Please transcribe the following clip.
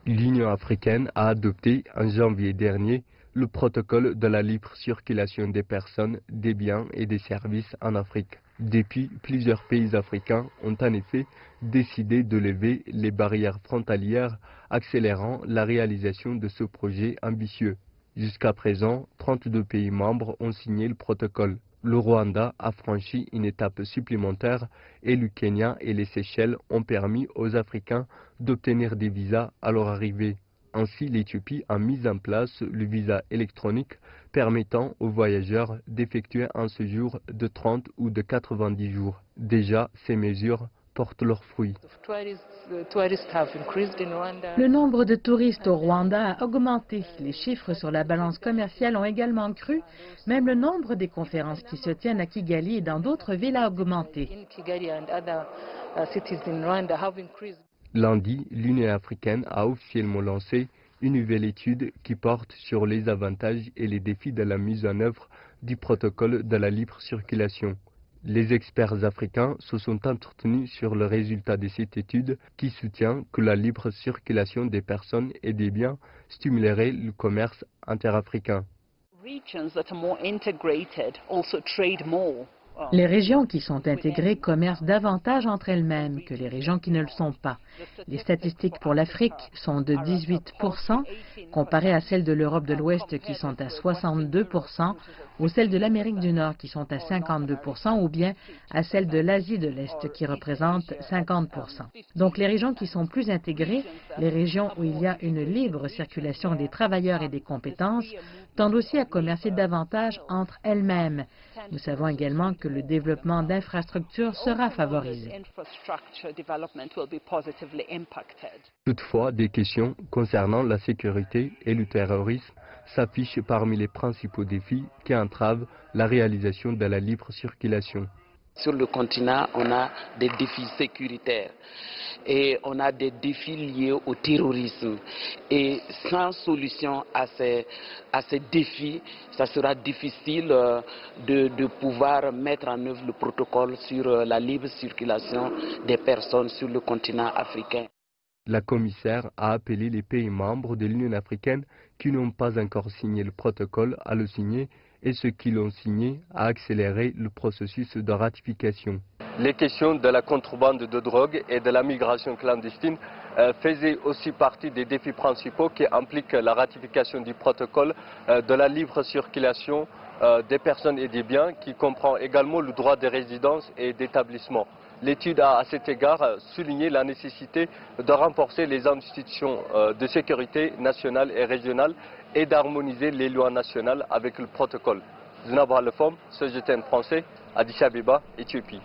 L'Union africaine a adopté en janvier dernier le protocole de la libre circulation des personnes, des biens et des services en Afrique. Depuis, plusieurs pays africains ont en effet décidé de lever les barrières frontalières, accélérant la réalisation de ce projet ambitieux. Jusqu'à présent, 32 pays membres ont signé le protocole. Le Rwanda a franchi une étape supplémentaire et le Kenya et les Seychelles ont permis aux Africains d'obtenir des visas à leur arrivée. Ainsi, l'Éthiopie a mis en place le visa électronique permettant aux voyageurs d'effectuer un séjour de 30 ou de 90 jours. Déjà, ces mesures portent leurs fruits. Le nombre de touristes au Rwanda a augmenté. Les chiffres sur la balance commerciale ont également cru. Même le nombre des conférences qui se tiennent à Kigali et dans d'autres villes a augmenté. Lundi, l'Union africaine a officiellement lancé une nouvelle étude qui porte sur les avantages et les défis de la mise en œuvre du protocole de la libre circulation. Les experts africains se sont entretenus sur le résultat de cette étude qui soutient que la libre circulation des personnes et des biens stimulerait le commerce interafricain. Les régions qui sont intégrées commercent davantage entre elles-mêmes que les régions qui ne le sont pas. Les statistiques pour l'Afrique sont de 18%, comparées à celles de l'Europe de l'Ouest qui sont à 62%, ou celles de l'Amérique du Nord qui sont à 52%, ou bien à celles de l'Asie de l'Est qui représentent 50%. Donc les régions qui sont plus intégrées, les régions où il y a une libre circulation des travailleurs et des compétences, tendent aussi à commercer davantage entre elles-mêmes. Nous savons également que le développement d'infrastructures sera favorisé. Toutefois, des questions concernant la sécurité et le terrorisme s'affichent parmi les principaux défis qui entravent la réalisation de la libre circulation. Sur le continent, on a des défis sécuritaires et on a des défis liés au terrorisme. Et sans solution à ces défis, ça sera difficile de pouvoir mettre en œuvre le protocole sur la libre circulation des personnes sur le continent africain. La commissaire a appelé les pays membres de l'Union africaine qui n'ont pas encore signé le protocole à le signer et ceux qui l'ont signé à accélérer le processus de ratification. Les questions de la contrebande de drogue et de la migration clandestine faisaient aussi partie des défis principaux qui impliquent la ratification du protocole de la libre circulation des personnes et des biens qui comprend également le droit de résidence et d'établissement. L'étude a à cet égard souligné la nécessité de renforcer les institutions de sécurité nationales et régionales et d'harmoniser les lois nationales avec le protocole. Zinab Halefom, CGTN français, Addis Abeba, Éthiopie.